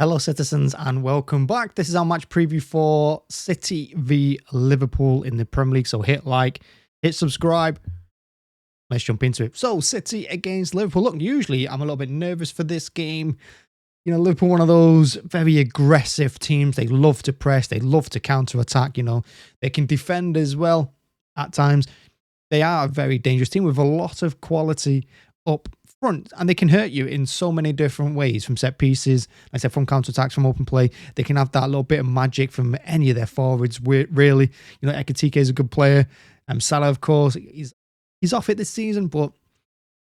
Hello, citizens, and welcome back. This is our match preview for City v Liverpool in the Premier League. So hit like, hit subscribe. Let's jump into it. So City against Liverpool. Look, usually I'm a little bit nervous for this game. You know, Liverpool, one of those very aggressive teams. They love to press. They love to counter-attack. You know, they can defend as well at times. They are a very dangerous team with a lot of quality up front, and they can hurt you in so many different ways, from set pieces, like I said, from counter-attacks, from open play. They can have that little bit of magic from any of their forwards, really. You know, Ekitike is a good player. Salah, of course, he's off it this season, but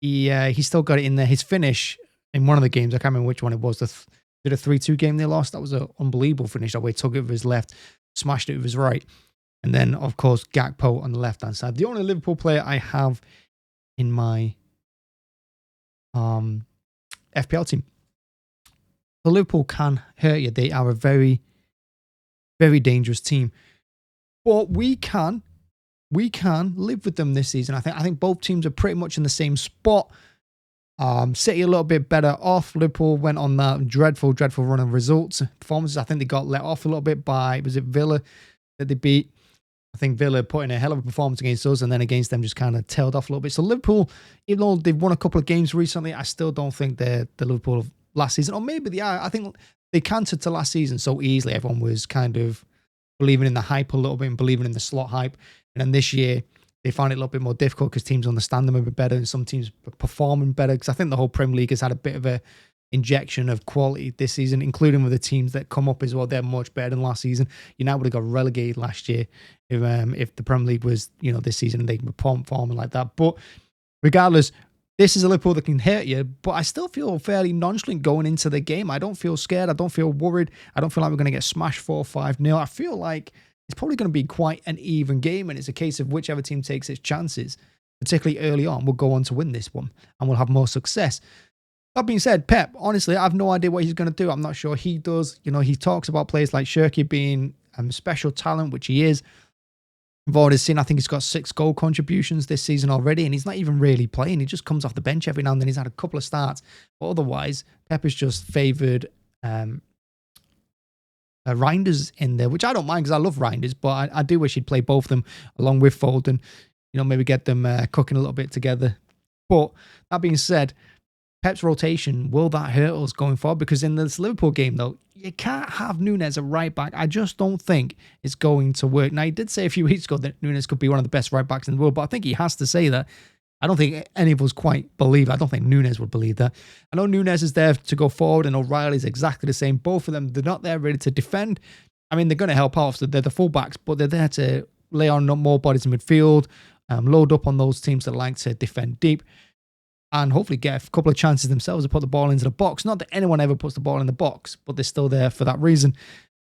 he still got it in there. His finish in one of the games, I can't remember which one it was, did a 3-2 game they lost. That was an unbelievable finish. That way, he took it with his left, smashed it with his right. And then, of course, Gakpo on the left-hand side. The only Liverpool player I have in my FPL team. So Liverpool can hurt you. They are a very, very dangerous team. But we can live with them this season. I think both teams are pretty much in the same spot. City a little bit better off. Liverpool went on that dreadful run of results, performances. I think they got let off a little bit by, was it Villa that they beat? I think Villa put in a hell of a performance against us, and then against them just kind of tailed off a little bit. So Liverpool, even though they've won a couple of games recently, I still don't think they're the Liverpool of last season. Or maybe they are. I think they cantered to last season so easily. Everyone was kind of believing in the hype a little bit and believing in the slot hype. And then this year, they find it a little bit more difficult because teams understand them a bit better and some teams are performing better. Because I think the whole Premier League has had a bit of a injection of quality this season, including with the teams that come up as well. They're much better than last season. United would have got relegated last year if the Premier League was, you know, this season and they were performing like that. But regardless, this is a Liverpool that can hurt you, but I still feel fairly nonchalant going into the game. I don't feel scared. I don't feel worried. I don't feel like we're going to get smashed 4-5-0. I feel like it's probably going to be quite an even game, and it's a case of whichever team takes its chances, particularly early on, will go on to win this one and will have more success. That being said, Pep, honestly, I have no idea what he's going to do. I'm not sure he does. You know, he talks about players like Cherki being special talent, which he is. I've already seen, I think he's got 6 goal contributions this season already, and he's not even really playing. He just comes off the bench every now and then. He's had a couple of starts. But otherwise, Pep has just favoured Reinders in there, which I don't mind because I love Reinders, but I do wish he'd play both of them along with Foden. You know, maybe get them cooking a little bit together. But that being said, Pep's rotation, will that hurt us going forward? Because in this Liverpool game, though, you can't have Núñez at right back. I just don't think it's going to work. Now, he did say a few weeks ago that Núñez could be one of the best right backs in the world, but I think he has to say that. I don't think any of us quite believe. I don't think Núñez would believe that. I know Núñez is there to go forward, and O'Reilly's exactly the same. Both of them, they're not there ready to defend. I mean, they're going to help out, so they're the fullbacks, but they're there to lay on more bodies in midfield, load up on those teams that like to defend deep, and hopefully get a couple of chances themselves to put the ball into the box. Not that anyone ever puts the ball in the box, but they're still there for that reason.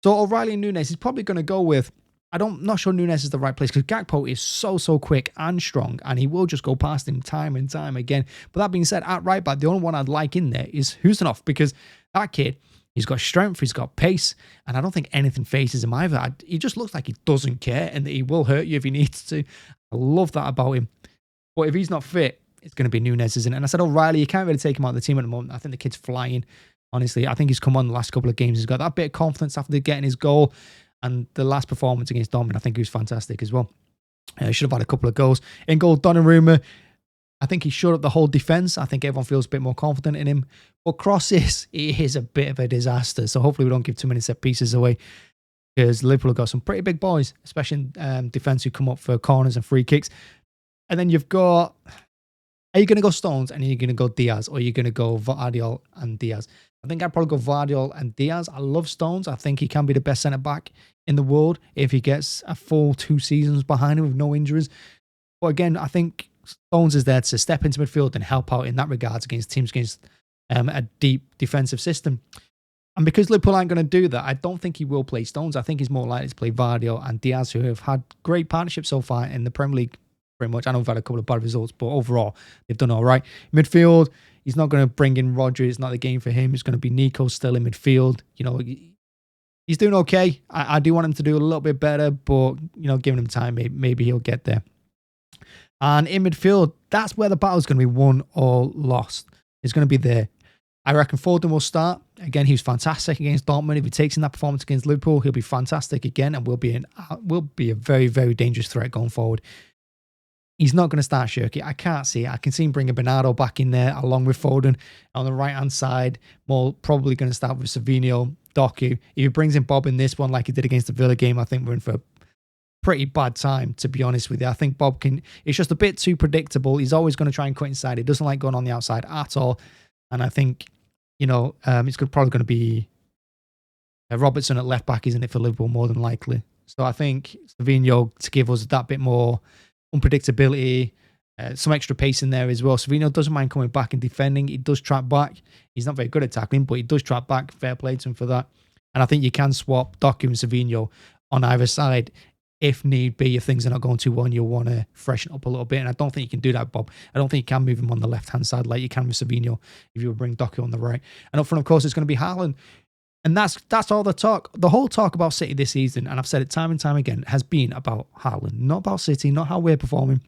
So O'Reilly and Núñez, he's probably going to go with, I'm not sure Núñez is the right place because Gakpo is so quick and strong, and he will just go past him time and time again. But that being said, at right back, the only one I'd like in there is Husanov, because that kid, he's got strength, he's got pace, and I don't think anything faces him either. He just looks like he doesn't care and that he will hurt you if he needs to. I love that about him. But if he's not fit, it's going to be Núñez, isn't it? And I said, O'Reilly, you can't really take him out of the team at the moment. I think the kid's flying. Honestly, I think he's come on the last couple of games. He's got that bit of confidence after getting his goal. And the last performance against Dortmund, I think he was fantastic as well. He should have had a couple of goals. In goal, Donnarumma, I think he showed up the whole defence. I think everyone feels a bit more confident in him. But crosses, he is a bit of a disaster. So hopefully we don't give too many set pieces away, because Liverpool have got some pretty big boys, especially in defence, who come up for corners and free kicks. And then you've got, are you going to go Stones and are you going to go Diaz, or are you going to go Vardiol and Diaz? I think I'd probably go Vardiol and Diaz. I love Stones. I think he can be the best centre-back in the world if he gets a full 2 seasons behind him with no injuries. But again, I think Stones is there to step into midfield and help out in that regards against teams against a deep defensive system. And because Liverpool aren't going to do that, I don't think he will play Stones. I think he's more likely to play Vardiol and Diaz, who have had great partnerships so far in the Premier League, pretty much. I know we've had a couple of bad results, but overall, they've done all right. Midfield, he's not going to bring in Rodri. It's not the game for him. It's going to be Nico still in midfield. You know, he's doing okay. I do want him to do a little bit better, but, you know, giving him time, maybe he'll get there. And in midfield, that's where the battle's going to be won or lost. It's going to be there. I reckon Foden will start. Again, he was fantastic against Dortmund. If he takes in that performance against Liverpool, he'll be fantastic again and will be a very, very dangerous threat going forward. He's not going to start Cherki. I can't see it. I can see him bringing Bernardo back in there along with Foden on the right-hand side. More probably going to start with Savinho, Doku. If he brings in Bob in this one like he did against the Villa game, I think we're in for a pretty bad time, to be honest with you. I think Bob it's just a bit too predictable. He's always going to try and cut inside. He doesn't like going on the outside at all. And I think, it's probably going to be Robertson at left back, isn't it, for Liverpool, more than likely. So I think Savinho to give us that bit more unpredictability, some extra pace in there as well. Savinho doesn't mind coming back and defending. He does trap back. He's not very good at tackling, but he does trap back. Fair play to him for that. And I think you can swap Doku and Savinho on either side if need be, if things are not going too well and you want to freshen up a little bit. And I don't think you can do that, Bob. I don't think you can move him on the left-hand side like you can with Savinho if you would bring Doku on the right. And up front, of course, it's going to be Haaland. And that's all the talk. The whole talk about City this season, and I've said it time and time again, has been about Haaland, not about City, not how we're performing.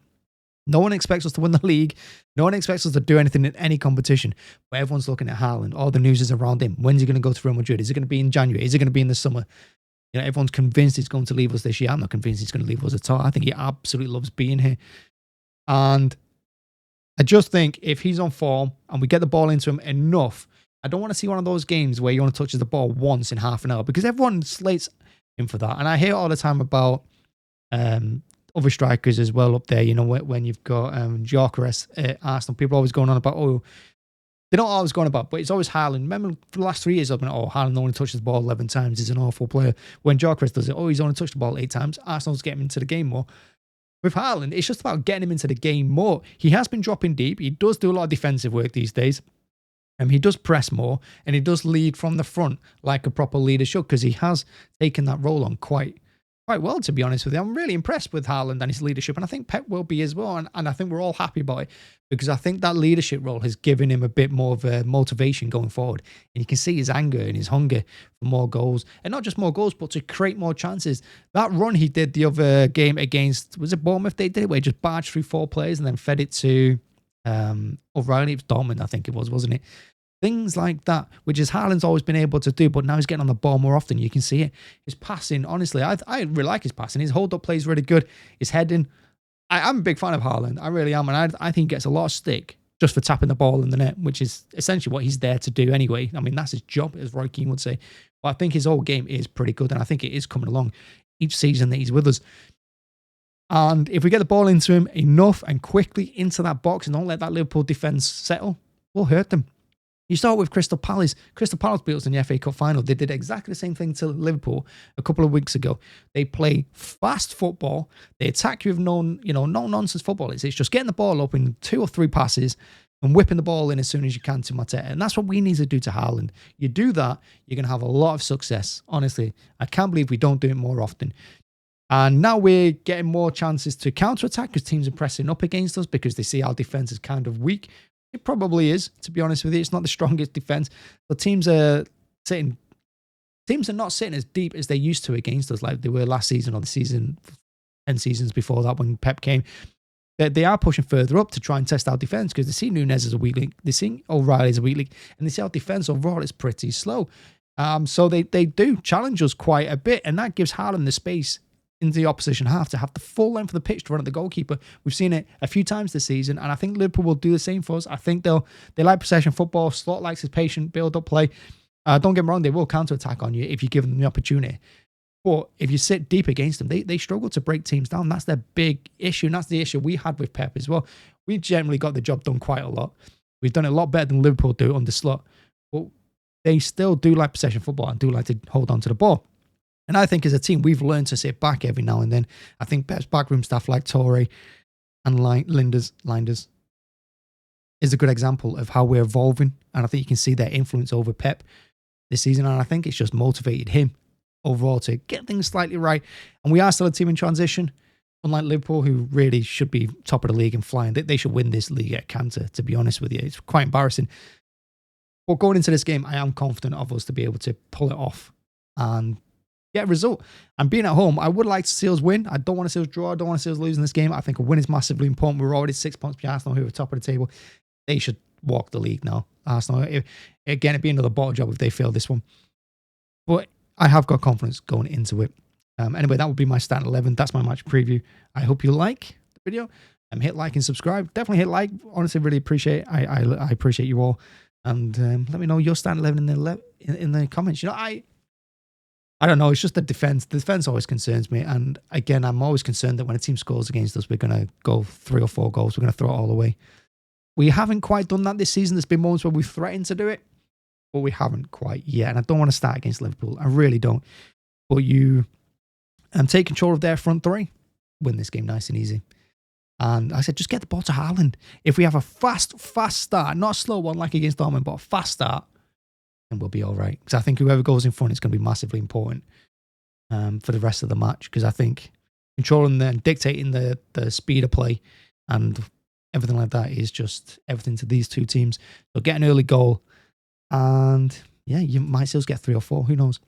No one expects us to win the league. No one expects us to do anything in any competition. But everyone's looking at Haaland. All the news is around him. When's he going to go to Real Madrid? Is it going to be in January? Is it going to be in the summer? Everyone's convinced he's going to leave us this year. I'm not convinced he's going to leave us at all. I think he absolutely loves being here. And I just think if he's on form and we get the ball into him enough, I don't want to see one of those games where he only touches the ball once in half an hour, because everyone slates him for that. And I hear all the time about other strikers as well up there. When you've got Gyökeres at Arsenal, people are always going on about, they're not always going about, but it's always Haaland. Remember, for the last 3 years, I've been, Haaland only touches the ball 11 times. He's an awful player. When Gyökeres does it, he's only touched the ball 8 times. Arsenal's getting him into the game more. With Haaland, it's just about getting him into the game more. He has been dropping deep. He does do a lot of defensive work these days. He does press more, and he does lead from the front like a proper leader should, because he has taken that role on quite well, to be honest with you. I'm really impressed with Haaland and his leadership, and I think Pep will be as well, and I think we're all happy about it, because I think that leadership role has given him a bit more of a motivation going forward, and you can see his anger and his hunger for more goals, and not just more goals, but to create more chances. That run he did the other game against, was it Bournemouth they did it, where he just barged through 4 players and then fed it to O'Reilly. It was Dortmund, I think it was, wasn't it? Things like that, which is Haaland's always been able to do, but now he's getting on the ball more often. You can see it. His passing, honestly, I really like his passing. His hold-up play is really good. His heading. I'm a big fan of Haaland. I really am, and I think he gets a lot of stick just for tapping the ball in the net, which is essentially what he's there to do anyway. I mean, that's his job, as Roy Keane would say. But I think his whole game is pretty good, and I think it is coming along each season that he's with us. And if we get the ball into him enough and quickly into that box and don't let that Liverpool defence settle, we'll hurt them. You saw it with Crystal Palace. Crystal Palace beat us in the FA Cup final. They did exactly the same thing to Liverpool a couple of weeks ago. They play fast football. They attack you with no nonsense football. It's just getting the ball up in 2 or 3 passes and whipping the ball in as soon as you can to Mateta. And that's what we need to do to Haaland. You do that, you're going to have a lot of success. Honestly, I can't believe we don't do it more often. And now we're getting more chances to counter-attack because teams are pressing up against us because they see our defence is kind of weak. It probably is, to be honest with you. It's not the strongest defense. But teams are not sitting as deep as they used to against us like they were last season or the season and seasons before that when Pep came. They are pushing further up to try and test our defense because they see Nunez as a weak link, they see O'Reilly as a weak link, and they see our defense overall is pretty slow. So they do challenge us quite a bit, and that gives Haaland the space into the opposition half to have the full length of the pitch to run at the goalkeeper. We've seen it a few times this season, and I think Liverpool will do the same for us. I think they like possession football. Slot likes his patient build-up play. Don't get me wrong, they will counter-attack on you if you give them the opportunity. But if you sit deep against them, they struggle to break teams down. That's their big issue, and that's the issue we had with Pep as well. We generally got the job done quite a lot. We've done it a lot better than Liverpool do on the slot. But they still do like possession football and do like to hold on to the ball. And I think as a team, we've learned to sit back every now and then. I think Pep's backroom staff like Torre and Linders is a good example of how we're evolving. And I think you can see their influence over Pep this season. And I think it's just motivated him overall to get things slightly right. And we are still a team in transition, unlike Liverpool, who really should be top of the league and flying. They should win this league at canter, to be honest with you. It's quite embarrassing. But going into this game, I am confident of us to be able to pull it off and get a result. And being at home, I would like to see us win. I don't want to see us draw. I don't want to see us losing this game. I think a win is massively important. We're already 6 points behind Arsenal, who are top of the table. They should walk the league now. Arsenal, again, it'd be another bottle job if they fail this one. But I have got confidence going into it. Anyway, that would be my starting 11. That's my match preview. I hope you like the video. Hit like and subscribe. Definitely hit like. Honestly, really appreciate it. I appreciate you all. And let me know your starting 11 in the comments. You know, I don't know. It's just the defense. The defense always concerns me. And again, I'm always concerned that when a team scores against us, we're going to go 3 or 4 goals. We're going to throw it all away. We haven't quite done that this season. There's been moments where we've threatened to do it, but we haven't quite yet. And I don't want to start against Liverpool. I really don't. But you take control of their front 3. Win this game nice and easy. And I said, just get the ball to Haaland. If we have a fast start, not a slow one like against Dortmund, but a fast start, then we'll be all right. Because I think whoever goes in front is going to be massively important for the rest of the match. Because I think controlling and dictating the speed of play and everything like that is just everything to these two teams. So get an early goal. And yeah, you might still get 3 or 4. Who knows?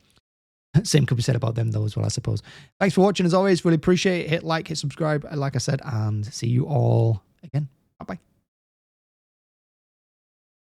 Same could be said about them though as well, I suppose. Thanks for watching as always. Really appreciate it. Hit like, hit subscribe, like I said, and see you all again.